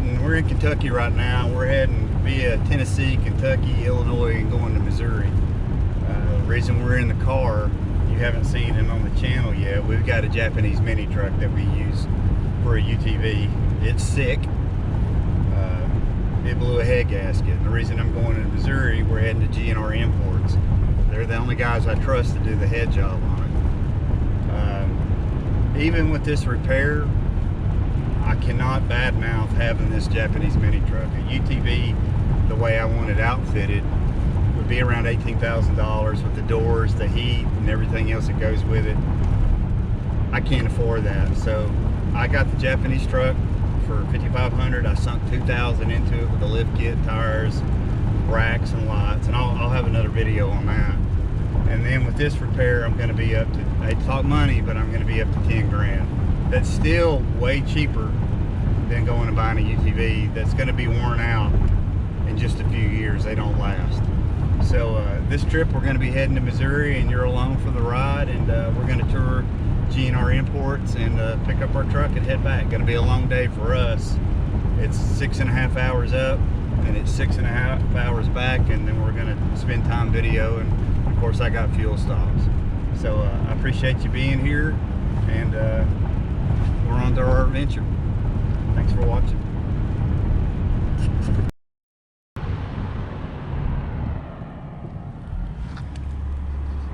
we're in Kentucky right now. We're heading via Tennessee, Kentucky, Illinois, and going to Missouri. The reason we're in the car, you haven't seen it on the channel yet, we've got a Japanese mini truck that we use for a UTV. It's sick. It blew a head gasket. And the reason I'm going to Missouri, we're heading to G&R Imports. They're the only guys I trust to do the head job on it. Even with this repair, I cannot badmouth having this Japanese mini truck. A UTV, the way I want it outfitted, would be around $18,000 with the doors, the heat, and everything else that goes with it. I can't afford that, so I got the Japanese truck for $5,500. I sunk $2,000 into it with the lift kit, tires, racks, and lights, and I'll have another video on that. And then with this repair, I'm going to be up to, I hate to talk money, but I'm going to be up to 10 grand. That's still way cheaper than going and buying a UTV that's going to be worn out in just a few years. They don't last. So this trip, we're going to be heading to Missouri, and you're along for the ride, and we're going to tour G&R Imports and pick up our truck and head back. Going to be a long day for us. It's 6.5 hours up, and it's 6.5 hours back, and then we're going to spend time video, and of course I got fuel stops. So I appreciate you being here, and we're on to our adventure. Thanks for watching.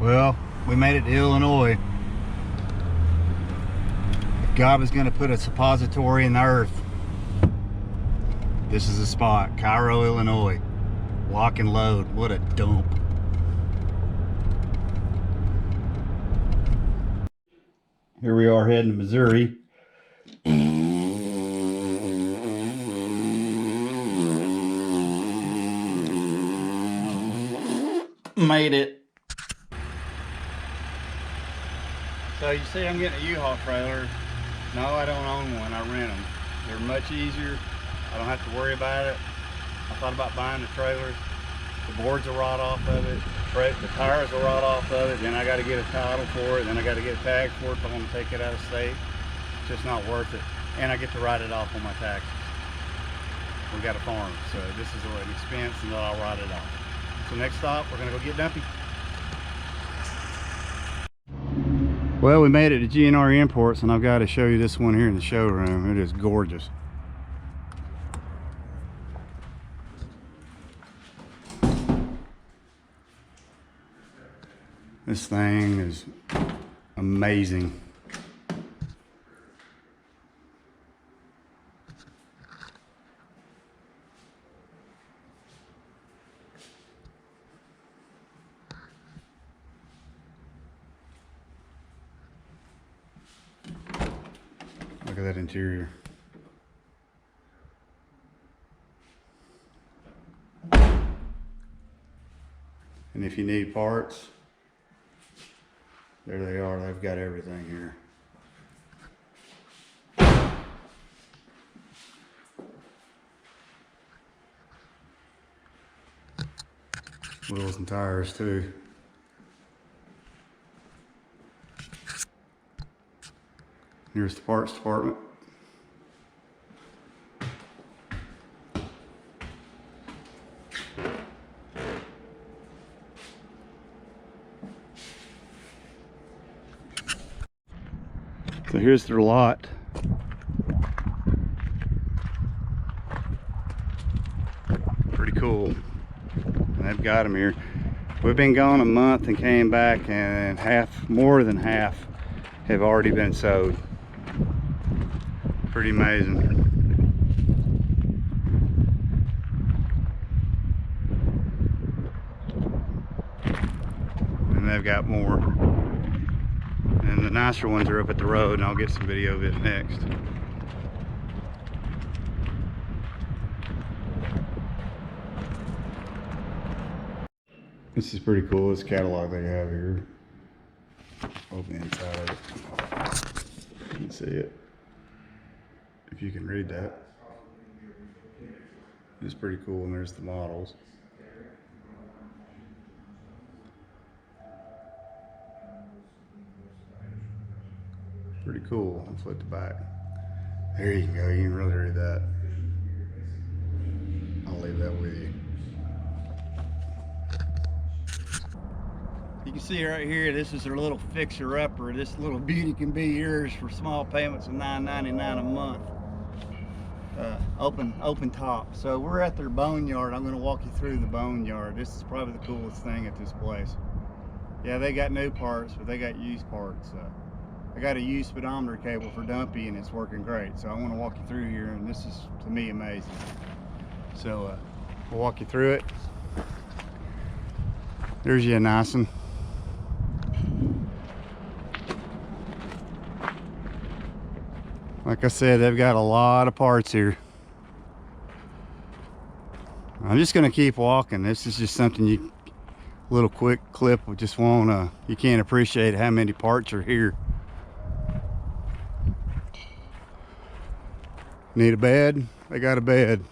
Well, we made it to Illinois. God was going to put a suppository in the earth. This is the spot, Cairo, Illinois. Lock and load. What a dump. Here we are heading to Missouri. Made it. So you see I'm getting a U-Haul trailer. No, I don't own one, I rent them. They're much easier. I don't have to worry about it. I thought about buying the trailer. The boards will rot off of it. The tires will rot off of it. Then I got to get a title for it. Then I got to get a tag for it if I want to take it out of state. It's just not worth it. And I get to write it off on my taxes. We got a farm, so this is an expense, and then I'll write it off. So next stop, we're going to go get Dumpy. Well, we made it to G&R Imports, and I've got to show you this one here in the showroom. It is gorgeous. This thing is amazing. Look at that interior. And if you need parts, there they are. They've got everything here. Wheels and tires too. Here's the parts department. So here's their lot. Pretty cool. And they've got them here. We've been gone a month and came back, and more than half have already been sold. Pretty amazing. And they've got more. And the nicer ones are up at the road, and I'll get some video of it next. This is pretty cool, this catalog they have here. Open the inside of it. You can see it. If you can read that. It's pretty cool, and there's the models. Pretty cool. I'll flip the back. There you go, you can really read that. I'll leave that with you. You can see right here, this is their little fixer-upper. This little beauty can be yours for small payments of $9.99 a month. Open top. So we're at their boneyard. I'm going to walk you through the boneyard. This is probably the coolest thing at this place. Yeah, they got new parts, but they got used parts. I got a used speedometer cable for Dumpy, and it's working great. So I want to walk you through here, and this is, to me, amazing. So we'll walk you through it. There's you a nice one. Like I said, they've got a lot of parts here. I'm just going to keep walking. This is just something little quick clip. We just won't, you can't appreciate how many parts are here. Need a bed? They got a bed.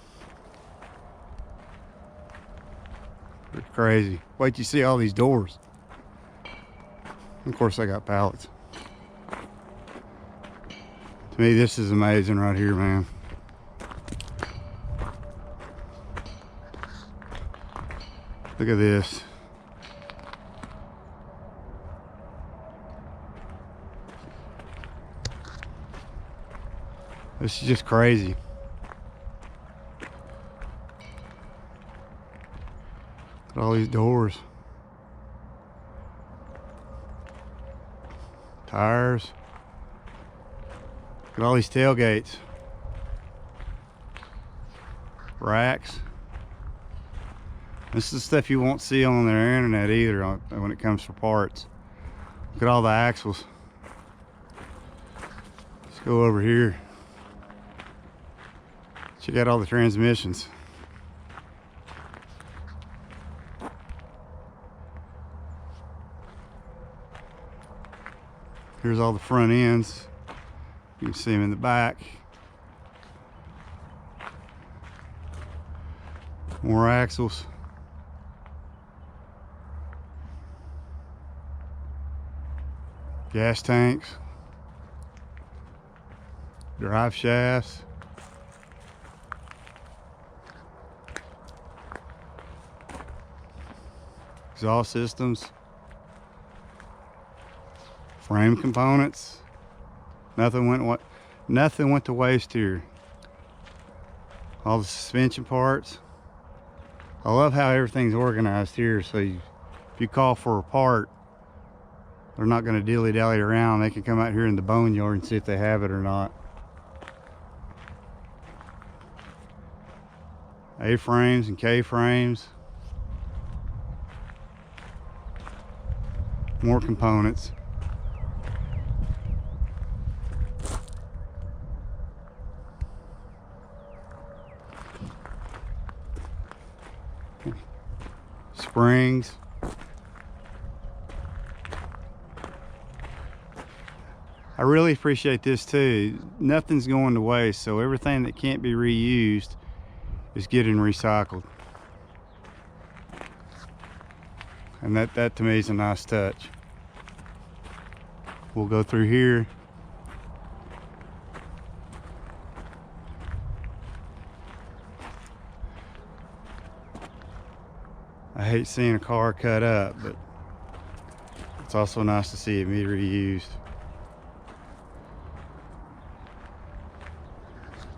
They're crazy. Wait till you see all these doors. Of course, I got pallets. To me, this is amazing right here, man. Look at this. This is just crazy. Look at all these doors. Tires. Look at all these tailgates. Racks. This is the stuff you won't see on their internet either when it comes to parts. Look at all the axles. Let's go over here. Check out all the transmissions. Here's all the front ends. You can see them in the back. More axles. Gas tanks. Drive shafts. Exhaust systems. Frame components. Nothing went to waste here. All the suspension parts. I love how everything's organized here. So if you call for a part, they're not going to dilly-dally around. They can come out here in the boneyard and see if they have it or not. A-frames and K-frames. More components. Springs. I really appreciate this too. Nothing's going to waste, so everything that can't be reused is getting recycled. And that to me is a nice touch. We'll go through here. I hate seeing a car cut up, but it's also nice to see it be reused.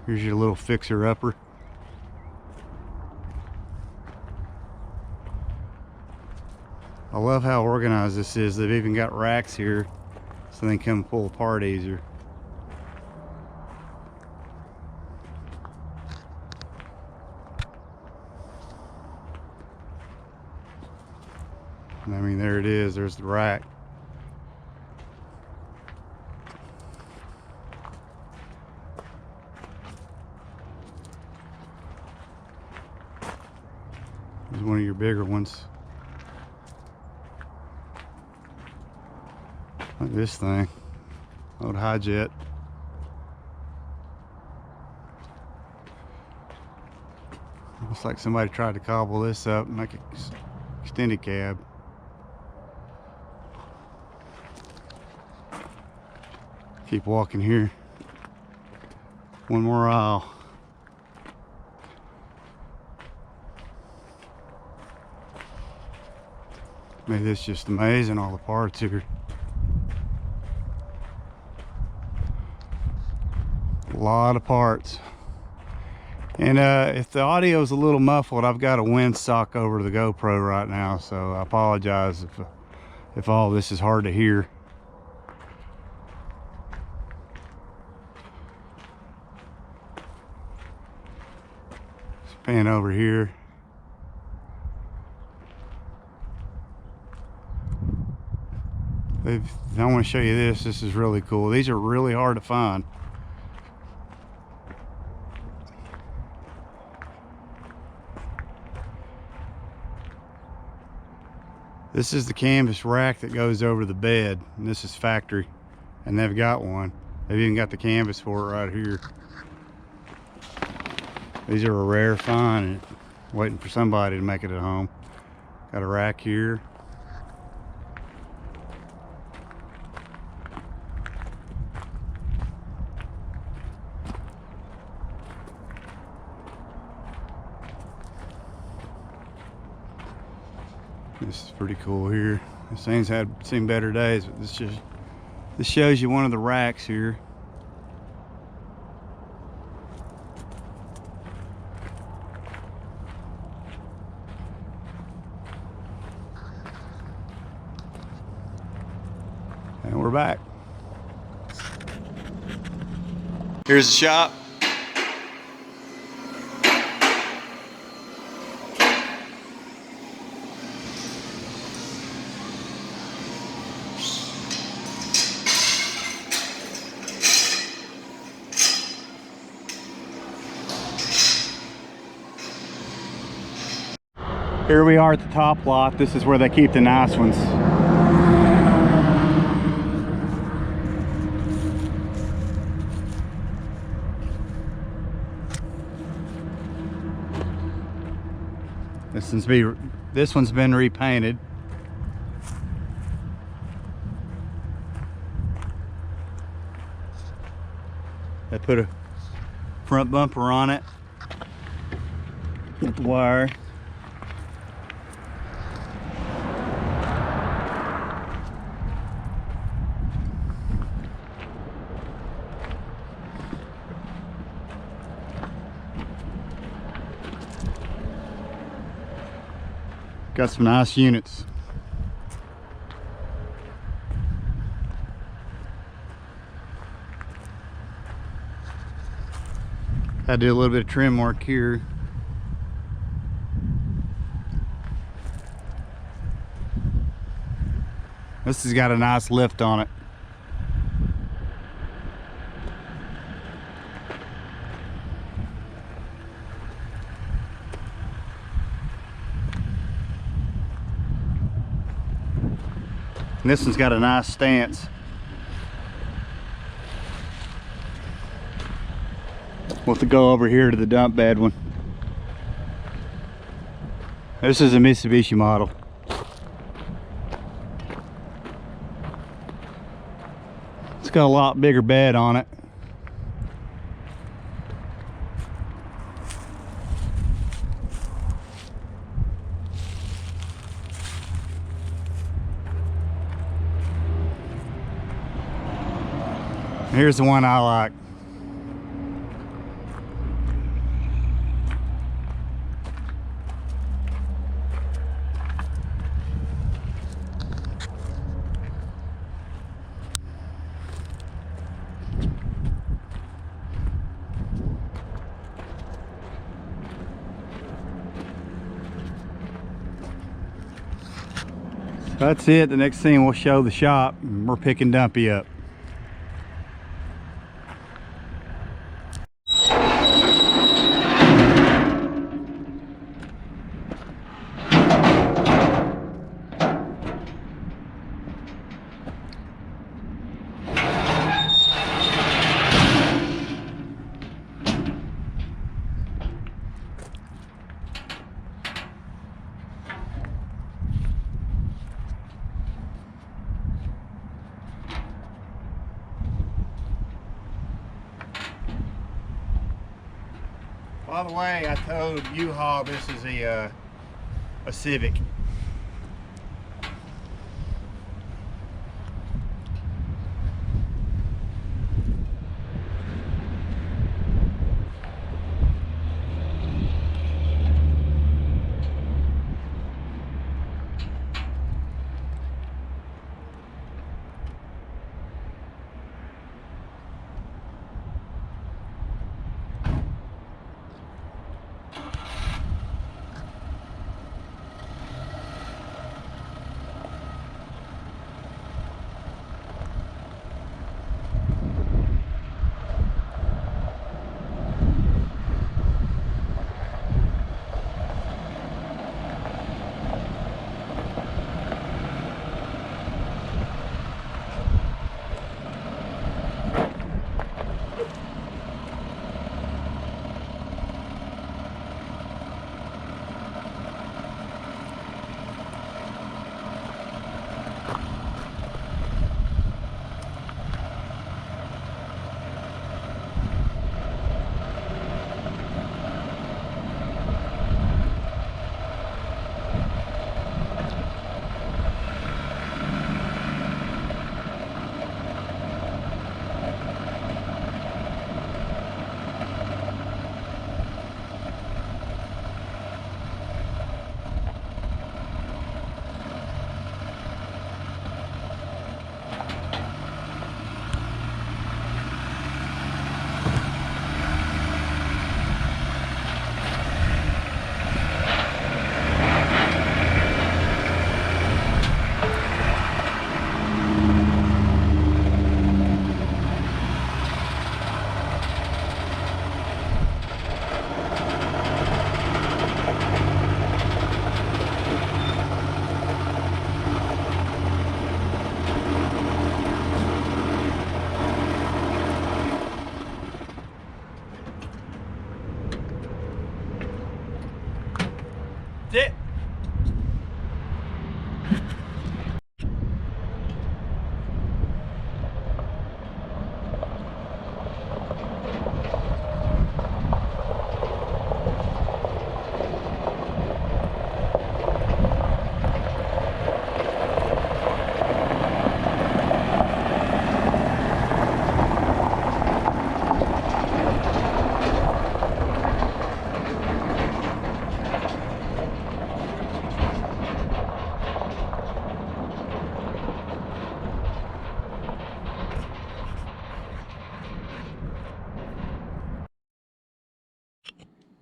Here's your little fixer-upper. I love how organized this is. They've even got racks here so they can come pull apart easier. And I mean, there it is. There's the rack. There's one of your bigger ones. Look at this thing. Old high jet. Looks like somebody tried to cobble this up and make an extended cab. Keep walking here. One more aisle. Man, it's just amazing, all the parts here. A lot of parts. And if the audio is a little muffled, I've got a windsock over the GoPro right now, so I apologize if all this is hard to hear. Let's pan over here. I want to show you this. This is really cool. These are really hard to find. This is the canvas rack that goes over the bed, and this is factory, and they've got one. They've even got the canvas for it right here. These are a rare find, waiting for somebody to make it at home. Got a rack here. This is pretty cool here. This thing's seen better days, but this shows you one of the racks here. And we're back. Here's the shop. Here we are at the top lot. This is where they keep the nice ones. This one's been repainted. They put a front bumper on it with the wire. Got some nice units. I did a little bit of trim work here. This has got a nice lift on it. And this one's got a nice stance. We'll have to go over here to the dump bed one. This is a Mitsubishi model. It's got a lot bigger bed on it. Here's the one I like. So that's it. The next thing we'll show the shop, and we're picking Dumpy up. By the way, I told U-Haul this is a Civic.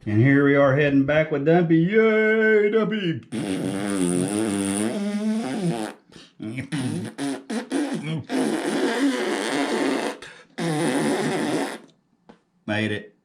And here we are heading back with Dumpy. Yay, Dumpy! Made it.